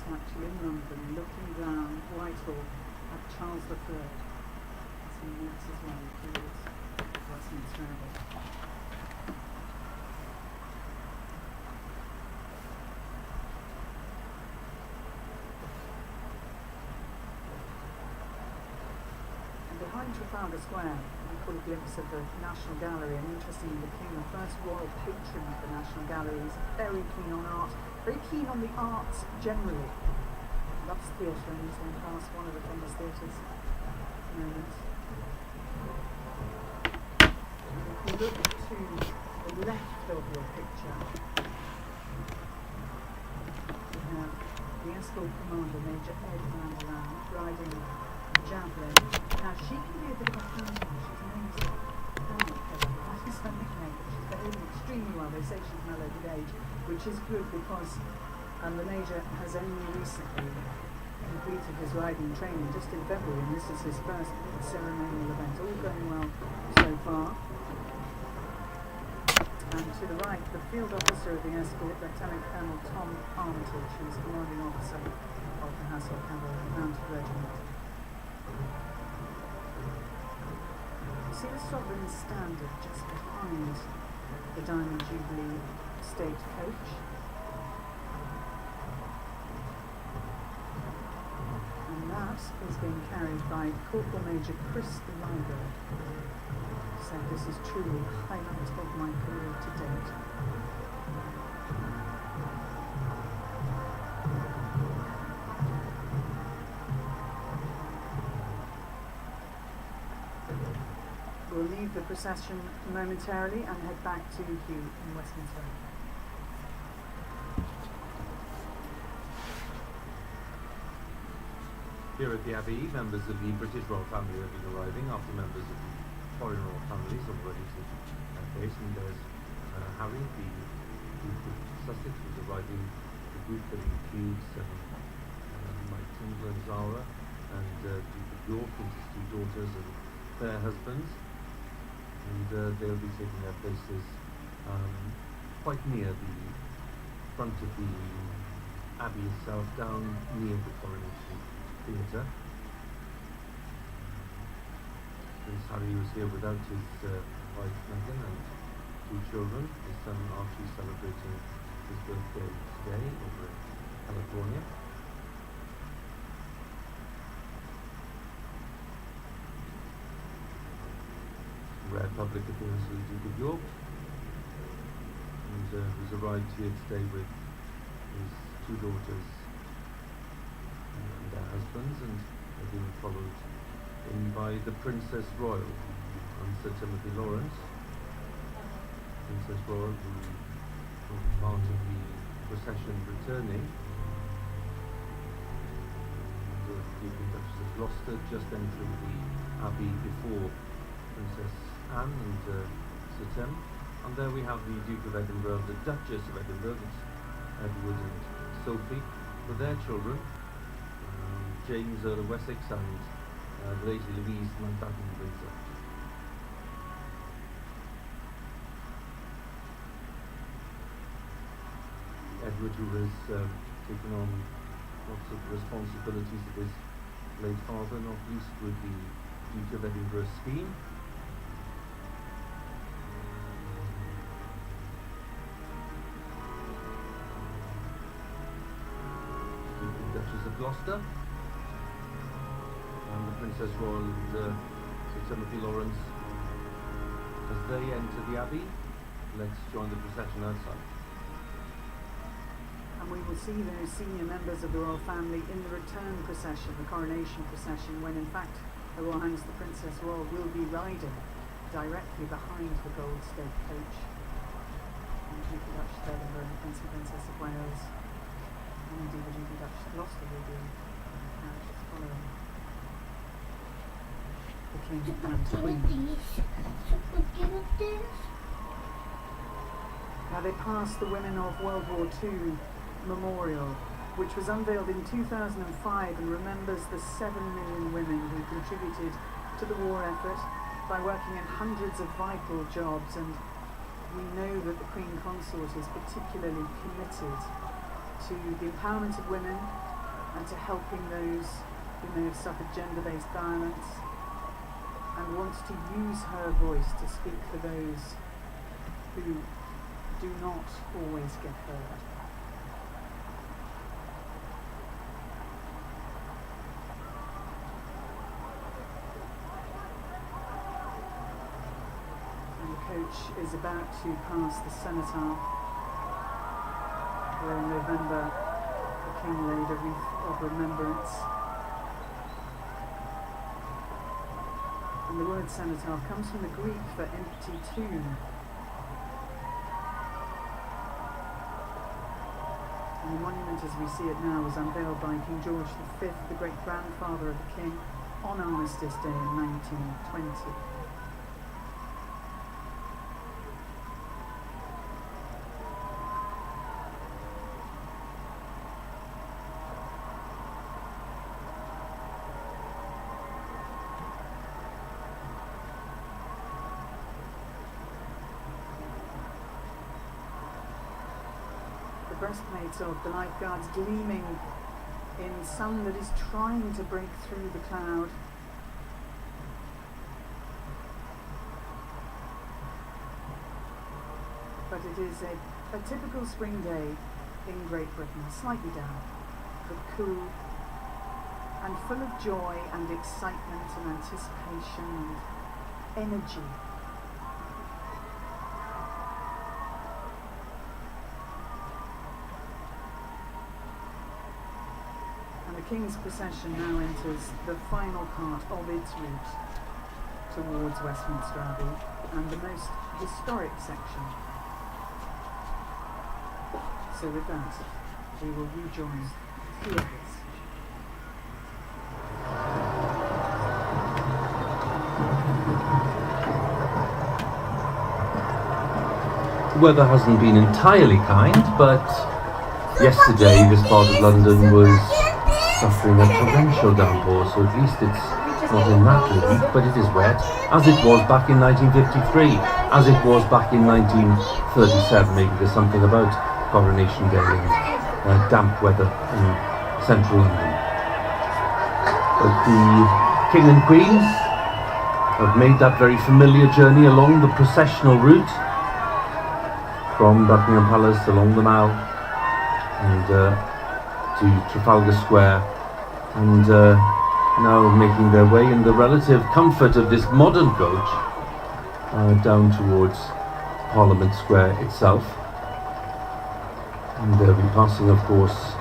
statue in London, looking down Whitehall at Charles III. As he moves his way towards Westminster Abbey. And behind Trafalgar Square, we caught a glimpse of the National Gallery, and interestingly became the first royal patron of the National Gallery. He's very keen on art, very keen on the arts generally. Loves theatre, and he's going past one of the famous theatres at the moment. If you look to the left of your picture, we have the escort commander, Major Ed Van riding a javelin. Now she can be a bit of a handler. She's amazing. That is her nickname. She's behaving extremely well. They say she's mellowed with age, which is good because the Major has only recently completed his riding training just in February, and this is his first ceremonial event. All going well so far. And to the right, the field officer of the escort, Lieutenant Colonel Tom Armitage, who is commanding officer of the Household Cavalry Mounted Regiment. You see the Sovereign Standard just behind the Diamond Jubilee State Coach. And that is being carried by Corporal Major Chris Liger. Said this is truly a highlight of my career to date. We'll leave the procession momentarily and head back to Hugh in Westminster. Here at the Abbey, members of the British royal family have been arriving after members of the foreign royal families already taken place, and there's Harry, the Duke of Sussex, who's arriving, the Duke of Hughes, Mike Timber and Zara, and Duke of York and his two daughters and their husbands, and they'll be taking their places quite near the front of the Abbey itself, down near the Coronation Theatre. Prince Harry was here without his wife Meghan and two children. His son Archie celebrating his birthday today over in California. Rare public appearance of the Duke of York, and who's arrived here today with his two daughters and their husbands, and they're being followed in by the Princess Royal and Sir Timothy Lawrence. Princess Royal, who will be part of the procession returning. The Duke and Duchess of Gloucester just entering the Abbey before Princess Anne and Sir Tim. And there we have the Duke of Edinburgh, the Duchess of Edinburgh, Edward and Sophie, with their children, James, Earl of Wessex, and Lady Louise Mountbatten Windsor. Edward, who has taken on lots of responsibilities of his late father, not least with the Duke of Edinburgh scheme. Duke and Duchess of Gloucester, and the Princess Royal and Sir Timothy Lawrence. As they enter the Abbey, let's join the procession outside. And we will see those senior members of the royal family in the return procession, the coronation procession, when in fact Her Royal Highness the Princess Royal will be riding directly behind the gold state coach. And the Duke and Duchess of Edinburgh and the Prince and Princess of Wales, and indeed the Duke and Duchess of Gloucester will be carriages following the King and Queen. Now they passed the Women of World War II Memorial, which was unveiled in 2005 and remembers the 7 million women who contributed to the war effort by working in hundreds of vital jobs, and we know that the Queen Consort is particularly committed to the empowerment of women, and to helping those who may have suffered gender-based violence, and wants to use her voice to speak for those who do not always get heard. And the coach is about to pass the cenotaph, where in November the King laid a wreath of remembrance. And the word cenotaph comes from the Greek for empty tomb. And the monument as we see it now was unveiled by King George V, the great-grandfather of the King, on Armistice Day in 1920. Breastplates of the lifeguards gleaming in sun that is trying to break through the cloud. But it is a typical spring day in Great Britain, slightly damp, but cool and full of joy and excitement and anticipation and energy. The King's procession now enters the final part of its route towards Westminster Abbey and the most historic section. So with that, we will rejoin the others. The weather hasn't been entirely kind, but yesterday this part of London was suffering a torrential downpour, so at least it's not in that league, but it is wet, as it was back in 1953, as it was back in 1937. Maybe there's something about Coronation Day and damp weather in central London. But the King and Queen have made that very familiar journey along the processional route from Buckingham Palace along the Mall and to Trafalgar Square, and now making their way in the relative comfort of this modern coach down towards Parliament Square itself. And they'll be passing, of course,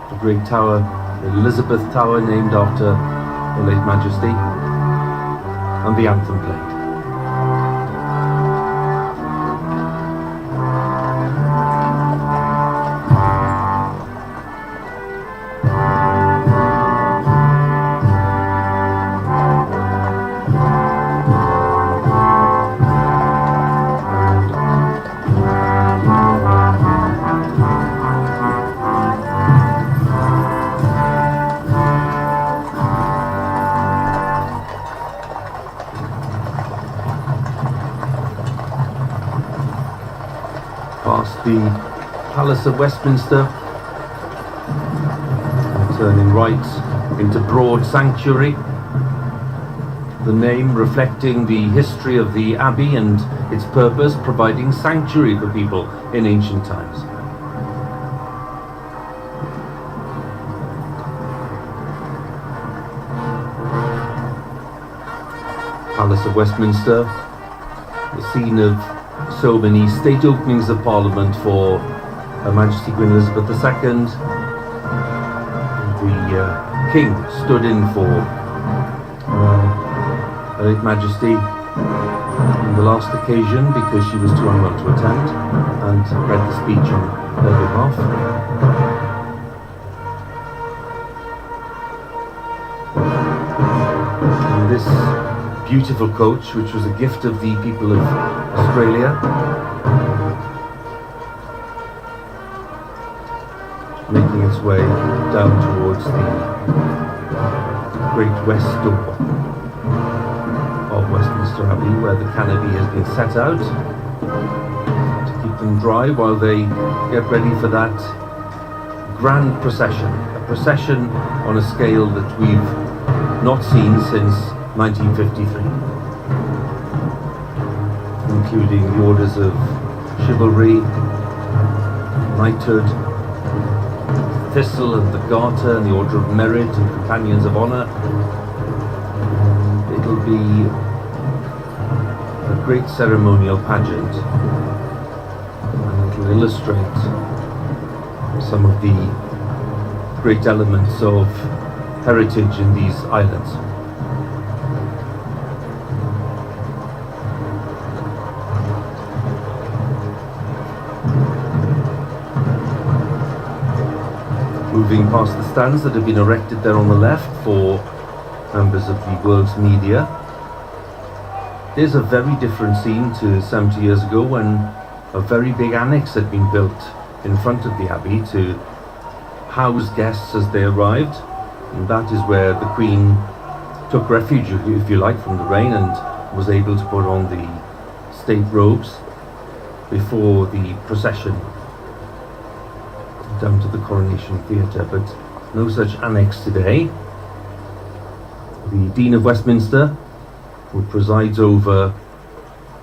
the great tower, the Elizabeth Tower, named after her late Majesty, and the anthem played. Past the Palace of Westminster, and turning right into Broad Sanctuary, the name reflecting the history of the Abbey and its purpose, providing sanctuary for people in ancient times. Palace of Westminster, the scene of so many state openings of Parliament for Her Majesty Queen Elizabeth II. The King stood in for Her late Majesty on the last occasion because she was too unwell to attend, and read the speech on her behalf. And this beautiful coach, which was a gift of the people of Australia, making its way down towards the great west door of Westminster Abbey, where the canopy has been set out to keep them dry while they get ready for that grand procession, a procession on a scale that we've not seen since 1953, including the orders of chivalry, knighthood, Thistle and the Garter and the Order of Merit and Companions of Honour. It'll be a great ceremonial pageant, and it'll illustrate some of the great elements of heritage in these islands. Moving past the stands that have been erected there on the left for members of the world's media, there's a very different scene to 70 years ago when a very big annex had been built in front of the Abbey to house guests as they arrived, and that is where the Queen took refuge, if you like, from the rain and was able to put on the state robes before the procession down to the Coronation Theatre, but no such annex today. The Dean of Westminster, who presides over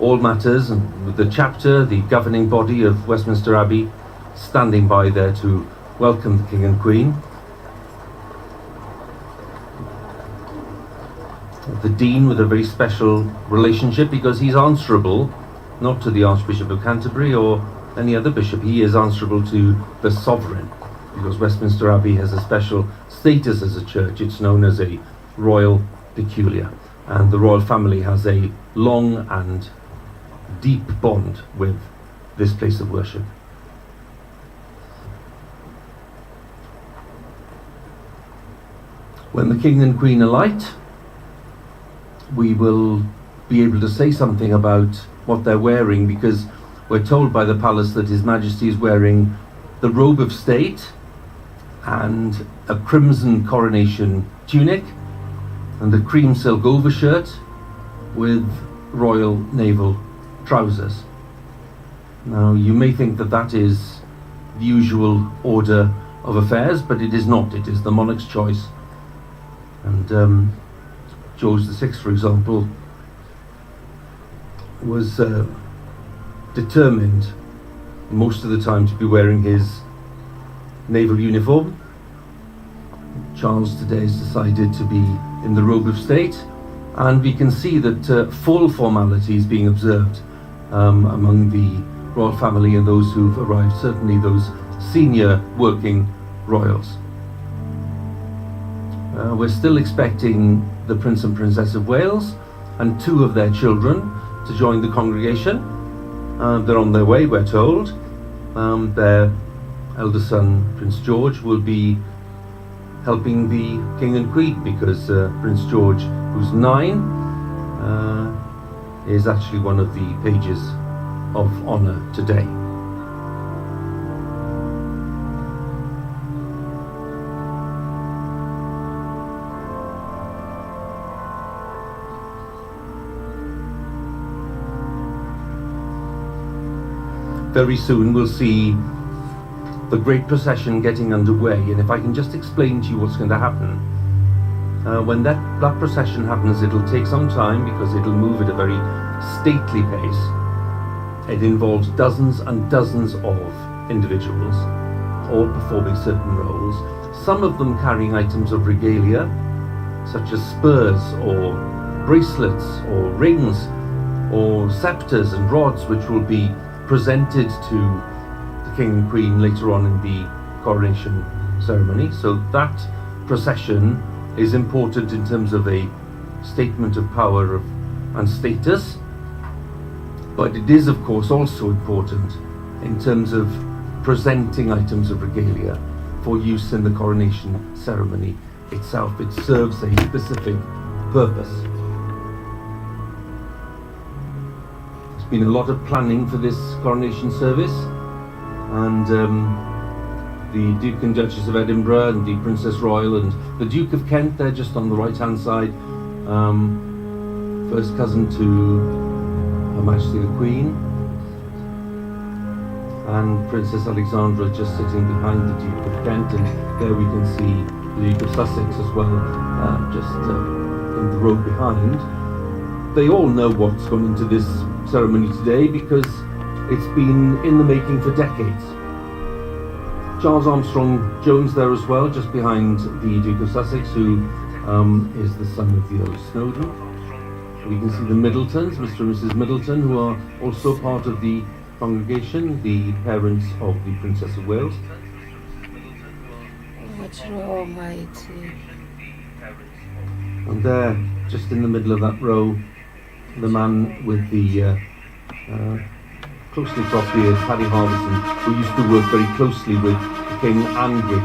all matters, and with the chapter, the governing body of Westminster Abbey, standing by there to welcome the King and Queen. The Dean with a very special relationship because he's answerable not to the Archbishop of Canterbury or any other bishop. He is answerable to the sovereign, because Westminster Abbey has a special status as a church. It's known as a royal peculiar, and the royal family has a long and deep bond with this place of worship. When the King and Queen alight, we will be able to say something about what they're wearing, because we're told by the palace that His Majesty is wearing the robe of state and a crimson coronation tunic and a cream silk overshirt with royal naval trousers. Now, you may think that that is the usual order of affairs, but it is not. It is the monarch's choice. And George VI, for example, was determined most of the time to be wearing his naval uniform. Charles today has decided to be in the robe of state, and we can see that full formality is being observed among the royal family and those who've arrived, certainly those senior working royals. We're still expecting the Prince and Princess of Wales and 2 of their children to join the congregation. They're on their way, we're told. Their elder son, Prince George, will be helping the King and Queen, because Prince George, who's 9, is actually one of the pages of honour today. Very soon we'll see the great procession getting underway, and if I can just explain to you what's going to happen. When that procession happens, it'll take some time because it'll move at a very stately pace. It involves dozens and dozens of individuals, all performing certain roles, some of them carrying items of regalia, such as spurs or bracelets or rings or scepters and rods, which will be presented to the King and Queen later on in the coronation ceremony. So that procession is important in terms of a statement of power and status, but it is of course also important in terms of presenting items of regalia for use in the coronation ceremony itself. It serves a specific purpose. Been a lot of planning for this coronation service, and the Duke and Duchess of Edinburgh and the Princess Royal and the Duke of Kent, they're just on the right hand side, first cousin to Her Majesty the Queen, and Princess Alexandra just sitting behind the Duke of Kent, and there we can see the Duke of Sussex as well, just in the row behind. They all know what's gone into this ceremony today because it's been in the making for decades. Charles Armstrong Jones there as well, just behind the Duke of Sussex, who is the son of the Earl of Snowdon. We can see the Middletons, Mr. and Mrs. Middleton, who are also part of the congregation, the parents of the Princess of Wales. What's wrong, Mighty? And there, just in the middle of that row, the man with the closely cropped beard, Paddy Harbison, who used to work very closely with the King and with